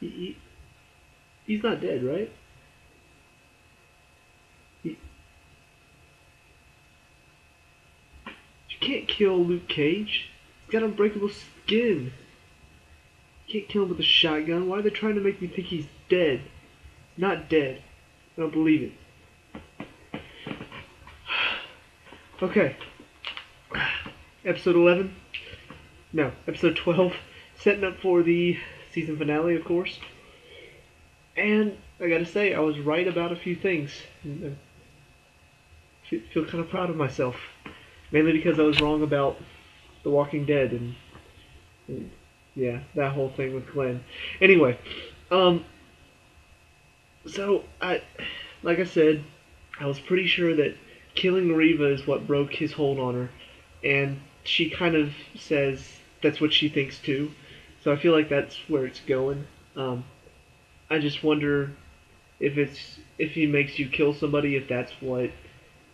he he's not dead, right? He, you can't kill Luke Cage. He's got unbreakable skin. You can't kill him with a shotgun. Why are they trying to make me think he's dead? Not dead. I don't believe it. Okay. Episode 11. No, episode 12. Setting up for the season finale, of course. And I gotta say, I was right about a few things. I feel kind of proud of myself. Mainly because I was wrong about The Walking Dead and yeah, that whole thing with Glenn. Anyway, so like I said, I was pretty sure that killing Reva is what broke his hold on her, and she kind of says that's what she thinks too. So I feel like that's where it's going. I just wonder if he makes you kill somebody, if that's what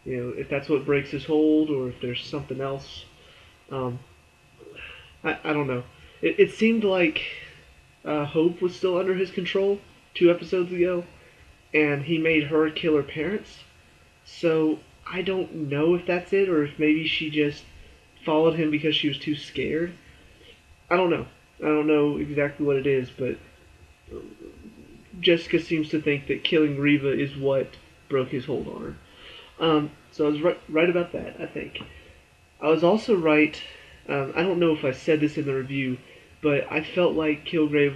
if that's what breaks his hold, or if there's something else. Um, I don't know. It seemed like Hope was still under his control 2 episodes ago, and he made her kill her parents. So I don't know if that's it, or if maybe she just followed him because she was too scared. I don't know. I don't know exactly what it is, but Jessica seems to think that killing Reva is what broke his hold on her. So I was right about that, I think. I was also right. I don't know if I said this in the review, but I felt like Kilgrave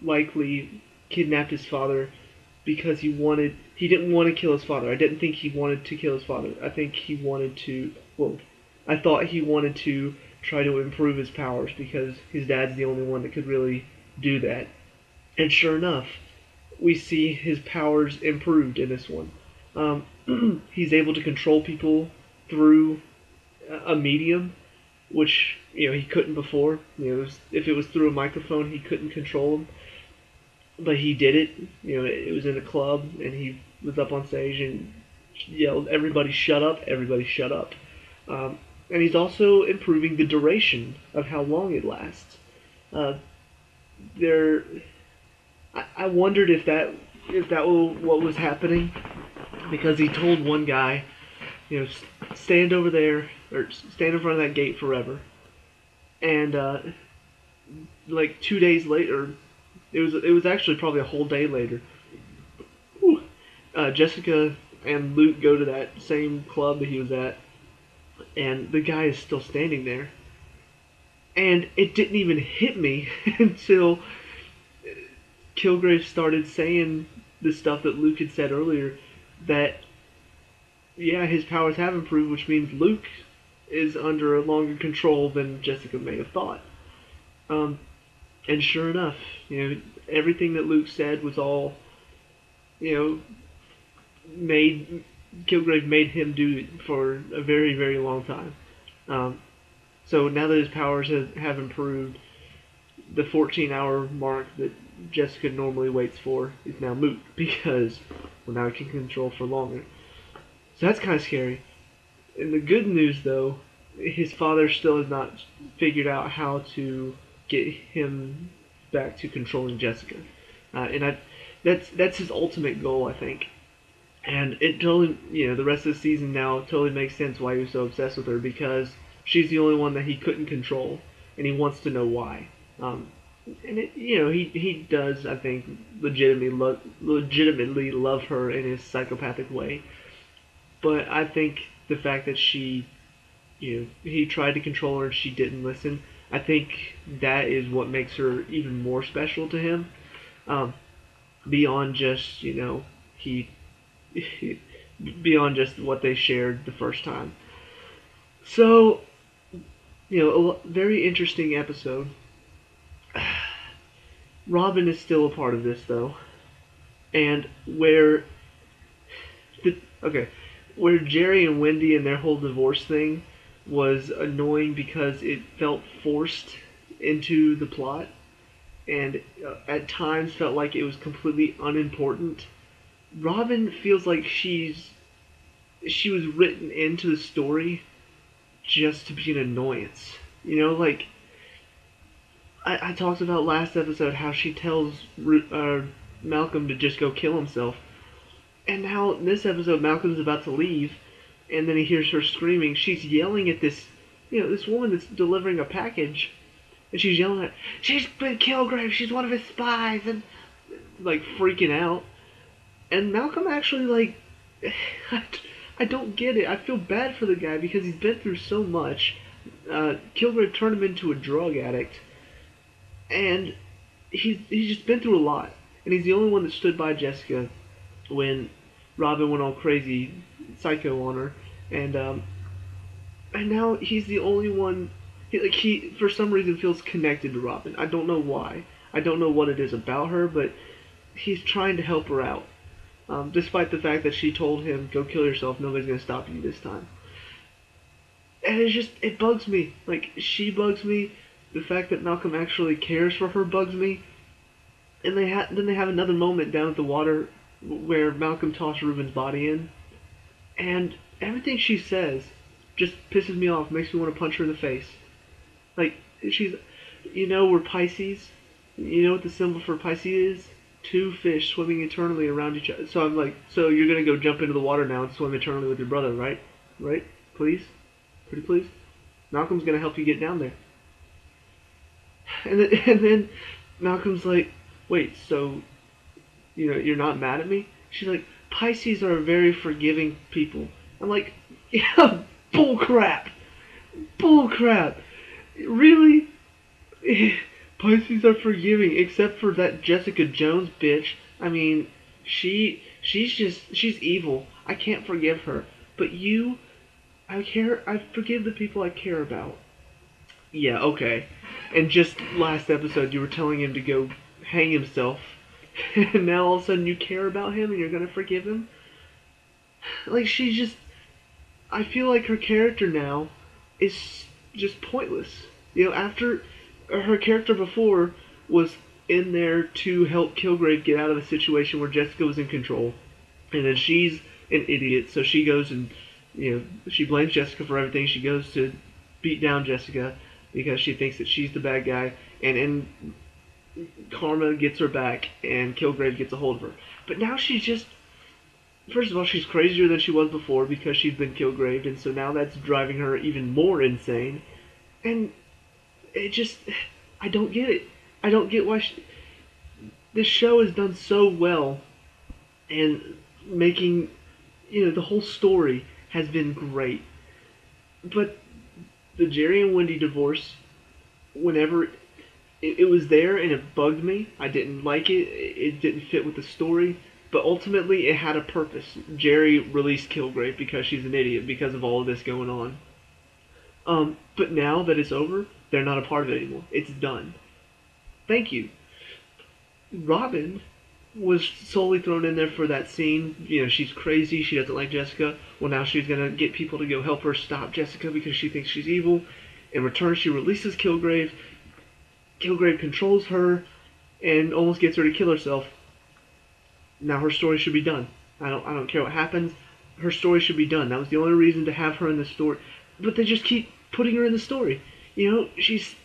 likely kidnapped his father because he didn't want to kill his father. I didn't think he wanted to kill his father. I think he wanted to I thought he wanted to try to improve his powers because his dad's the only one that could really do that. And sure enough, we see his powers improved in this one. He's able to control people through a medium, which he couldn't before. If it was through a microphone, he couldn't control them, but he did it. It was in a club, and he was up on stage and yelled, "Everybody shut up! Everybody shut up!" And he's also improving the duration of how long it lasts. Uh, there, I wondered if that was what was happening, because he told one guy, stand over there or stand in front of that gate forever, and like 2 days later, it was actually probably a whole day later. Jessica and Luke go to that same club that he was at, and the guy is still standing there. And it didn't even hit me until Kilgrave started saying the stuff that Luke had said earlier, that yeah, his powers have improved, which means Luke is under a longer control than Jessica may have thought. Um, and sure enough, everything that Luke said was all, you know, made Kilgrave made him do it for a very, very long time. Um, so now that his powers have improved, the 14-hour mark that Jessica normally waits for is now moot because now he can control for longer. So that's kind of scary. And the good news, though, his father still has not figured out how to get him back to controlling Jessica, that's his ultimate goal, I think. And it totally, the rest of the season now totally makes sense why he was so obsessed with her, because she's the only one that he couldn't control, and he wants to know why. And he does, I think, legitimately love her in his psychopathic way. But I think the fact that he tried to control her and she didn't listen, I think that is what makes her even more special to him. Um, beyond just, he beyond just what they shared the first time. So, a very interesting episode. Robin is still a part of this, though, and where Jerry and Wendy and their whole divorce thing was annoying because it felt forced into the plot, and at times felt like it was completely unimportant. Robin feels like she was written into the story just to be an annoyance. Like I talked about last episode how she tells Malcolm to just go kill himself. And now in this episode, Malcolm's about to leave, and then he hears her screaming. She's yelling at this woman that's delivering a package, and she's yelling at, she's been Kilgrave, she's one of his spies, and like freaking out. And Malcolm actually I don't get it. I feel bad for the guy because he's been through so much. Kilgrave turned him into a drug addict, and he's just been through a lot. And he's the only one that stood by Jessica when Robin went all crazy, psycho on her, and now he's the only one. He for some reason feels connected to Robin. I don't know why. I don't know what it is about her, but he's trying to help her out. Despite the fact that she told him, go kill yourself, nobody's going to stop you this time. And it bugs me. Like, she bugs me. The fact that Malcolm actually cares for her bugs me. And then they have another moment down at the water where Malcolm tossed Ruben's body in. And everything she says just pisses me off, makes me want to punch her in the face. Like, we're Pisces. You know what the symbol for Pisces is? Two fish swimming eternally around each other. So I'm like, so you're gonna go jump into the water now and swim eternally with your brother, right? Right? Please? Pretty please? Malcolm's gonna help you get down there. And then Malcolm's like, wait, so, you're not mad at me? She's like, Pisces are very forgiving people. I'm like, yeah, bull crap. Bull crap. Really? Pisces are forgiving, except for that Jessica Jones bitch. I mean, she's evil. I can't forgive her. But I forgive the people I care about. Yeah, okay. And just last episode, you were telling him to go hang himself. And now all of a sudden you care about him and you're gonna forgive him? Like, I feel like her character now is just pointless. After her character before was in there to help Kilgrave get out of a situation where Jessica was in control. And then she's an idiot, so she goes and, she blames Jessica for everything. She goes to beat down Jessica because she thinks that she's the bad guy. And karma gets her back, and Kilgrave gets a hold of her. But now she's just... First of all, she's crazier than she was before because she's been Kilgraved, and so now that's driving her even more insane. And I don't get it. I don't get why this show has done so well, and making, the whole story has been great. But the Jerry and Wendy divorce, whenever it was there and it bugged me, I didn't like it, it didn't fit with the story, but ultimately it had a purpose. Jerry released Kilgrave because she's an idiot because of all of this going on. But now that it's over, they're not a part of it anymore. It's done. Thank you. Robin was solely thrown in there for that scene. She's crazy. She doesn't like Jessica. Well, now she's going to get people to go help her stop Jessica because she thinks she's evil. In return, she releases Kilgrave. Kilgrave controls her and almost gets her to kill herself. Now her story should be done. I don't care what happens. Her story should be done. That was the only reason to have her in the story. But they just keep putting her in the story. She's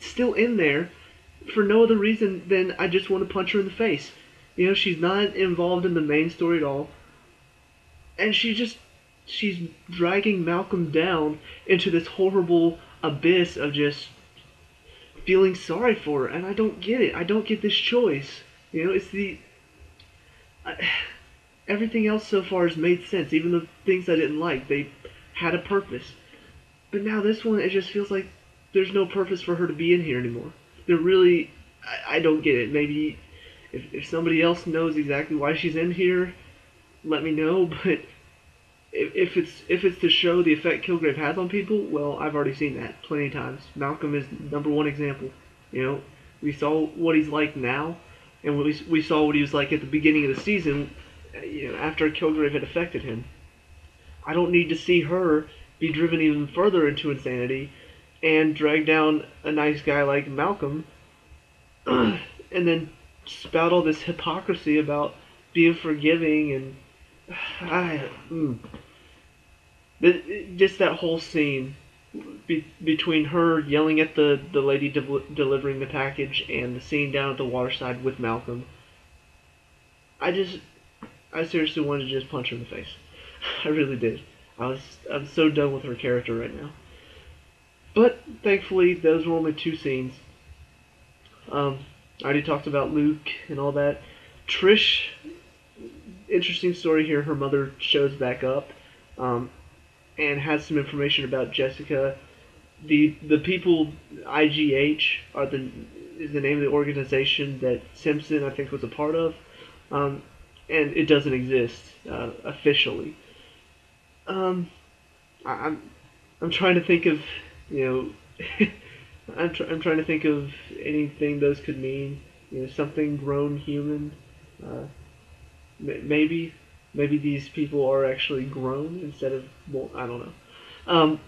still in there for no other reason than I just want to punch her in the face. She's not involved in the main story at all. And she's dragging Malcolm down into this horrible abyss of just feeling sorry for her. And I don't get it. I don't get this choice. Everything else so far has made sense. Even the things I didn't like, they had a purpose. But now this one, it just feels like there's no purpose for her to be in here anymore. I don't get it. Maybe if somebody else knows exactly why she's in here, let me know. But if it's to show the effect Kilgrave has on people, well, I've already seen that plenty of times. Malcolm is number one example. We saw what he's like now, and we saw what he was like at the beginning of the season, after Kilgrave had affected him. I don't need to see her be driven even further into insanity and drag down a nice guy like Malcolm and then spout all this hypocrisy about being forgiving and just that whole scene between her yelling at the lady delivering the package and the scene down at the waterside with Malcolm, I just I seriously wanted to just punch her in the face. I really did. I'm so done with her character right now. But thankfully, those were only two scenes. I already talked about Luke and all that. Trish, interesting story here. Her mother shows back up, and has some information about Jessica. The people IGH are the is the name of the organization that Simpson I think was a part of, um, and it doesn't exist officially. Um, I'm I'm trying to think of you know I'm trying to think of anything those could mean. Something grown human. Uh, maybe these people are actually grown instead of well, I don't know. Um,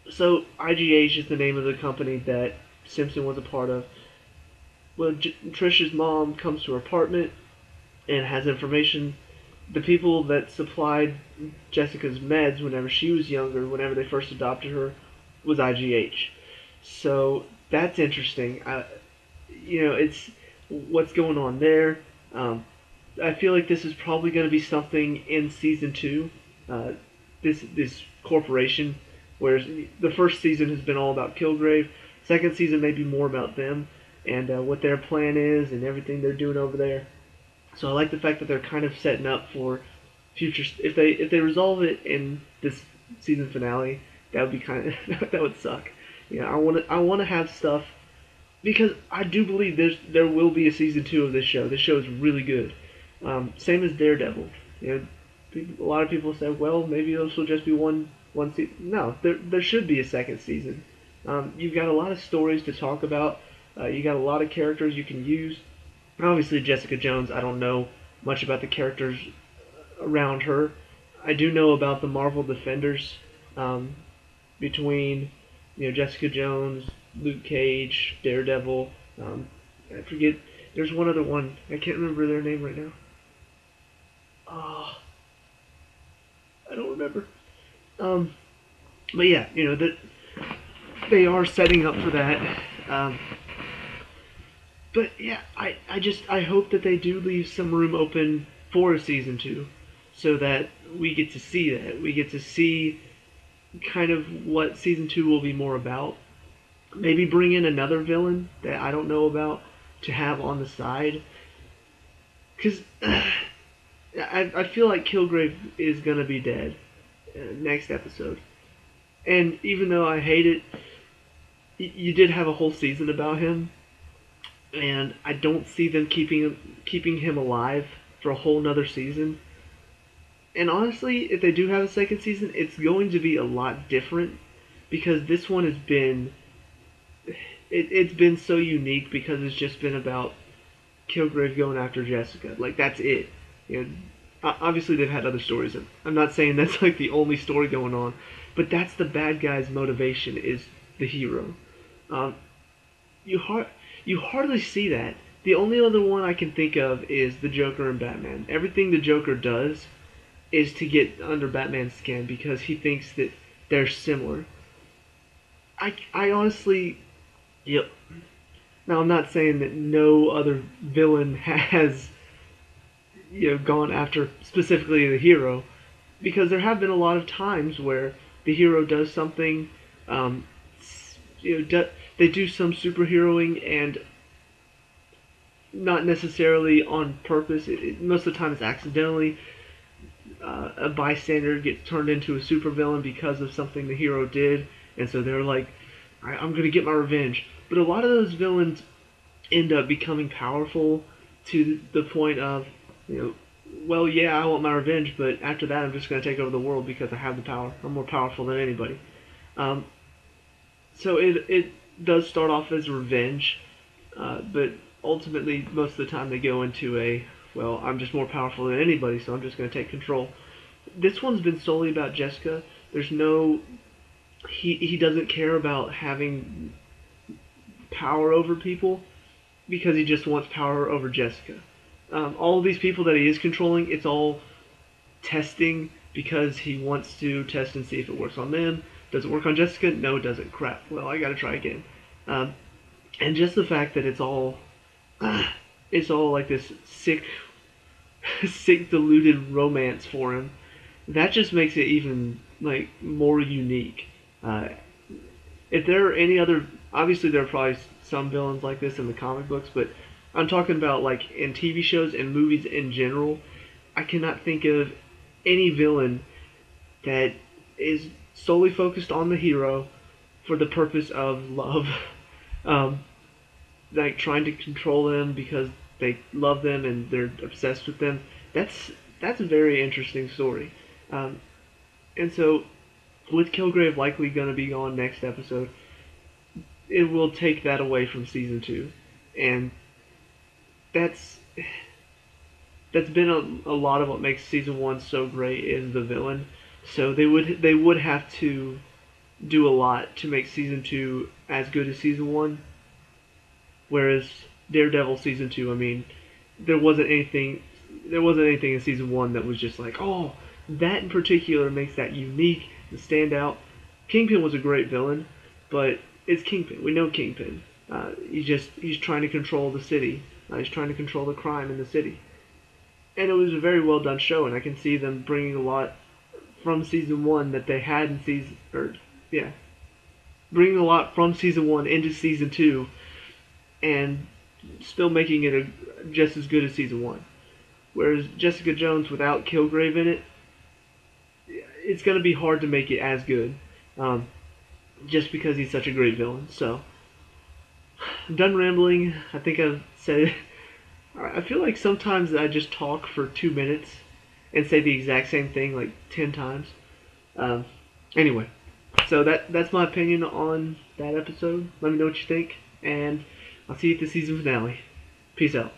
so IGH is the name of the company that Simpson was a part of. Well, Trish's mom comes to her apartment and has information. The people that supplied Jessica's meds whenever she was younger, whenever they first adopted her, was IGH. So that's interesting. It's what's going on there. I feel like this is probably going to be something in season two. Uh, this corporation, whereas the first season has been all about Kilgrave. Second season may be more about them and what their plan is and everything they're doing over there. So I like the fact that they're kind of setting up for future. If they resolve it in this season finale, that would be kind of that would suck. I want to have stuff because I do believe there will be a season two of this show. This show is really good. Same as Daredevil. A lot of people say, well, maybe this will just be one season. No, there should be a second season. You've got a lot of stories to talk about. You got a lot of characters you can use. Obviously, Jessica Jones. I don't know much about the characters around her. I do know about the Marvel Defenders between Jessica Jones, Luke Cage, Daredevil. I forget. There's one other one. I can't remember their name right now. Oh, I don't remember. Um, but yeah, that they are setting up for that. But yeah, I hope that they do leave some room open for a season two, so that we get to see that. We get to see kind of what season two will be more about. Maybe bring in another villain that I don't know about to have on the side. Because I feel like Kilgrave is going to be dead next episode. And even though I hate it, you did have a whole season about him. And I don't see them keeping him alive for a whole nother season. And honestly, if they do have a second season, it's going to be a lot different because this one has been it's been so unique because it's just been about Kilgrave going after Jessica. Like that's it. Obviously they've had other stories. I'm not saying that's like the only story going on, but that's the bad guy's motivation is the hero. Um, you hardly see that. The only other one I can think of is the Joker and Batman. Everything the Joker does is to get under Batman's skin because he thinks that they're similar. I honestly, yep. Now I'm not saying that no other villain has, gone after specifically the hero, because there have been a lot of times where the hero does something, they do some superheroing and not necessarily on purpose. Most of the time it's accidentally. A bystander gets turned into a supervillain because of something the hero did, and so they're like, I'm going to get my revenge. But a lot of those villains end up becoming powerful to the point of, well, yeah, I want my revenge, but after that I'm just going to take over the world because I have the power. I'm more powerful than anybody. So it does start off as revenge, but ultimately most of the time they go into well, I'm just more powerful than anybody, so I'm just going to take control. This one's been solely about Jessica. There's no... He doesn't care about having power over people because he just wants power over Jessica. All of these people that he is controlling, it's all testing because he wants to test and see if it works on them. Does it work on Jessica? No, it doesn't. Crap. Well, I gotta try again. Um, and just the fact that it's all like this sick, sick, deluded romance for him. That just makes it even like more unique. Uh, if there are any other, obviously there are probably some villains like this in the comic books, but I'm talking about like in TV shows and movies in general. I cannot think of any villain that is solely focused on the hero for the purpose of love. Um, like trying to control them because they love them and they're obsessed with them. That's a very interesting story. Um, and so, with Kilgrave likely going to be gone next episode, it will take that away from season two, and that's that's been a lot of what makes season one so great is the villain. So they would have to do a lot to make season two as good as season one. Whereas Daredevil season two, I mean, there wasn't anything there wasn't anything in season one that was just like, oh, that in particular makes that unique and stand out. Kingpin was a great villain, but it's Kingpin. We know Kingpin. He's trying to control the city. He's trying to control the crime in the city, and it was a very well done show. And I can see them bringing a lot from season one that they had in season, or yeah, bringing a lot from season one into season two, and still making it just as good as season one. Whereas Jessica Jones without Kilgrave in it, it's going to be hard to make it as good, just because he's such a great villain. So, I'm done rambling. I think I've said it. I feel like sometimes I just talk for 2 minutes and say the exact same thing like 10 times. Um, anyway, so that's my opinion on that episode. Let me know what you think, and I'll see you at the season finale. Peace out.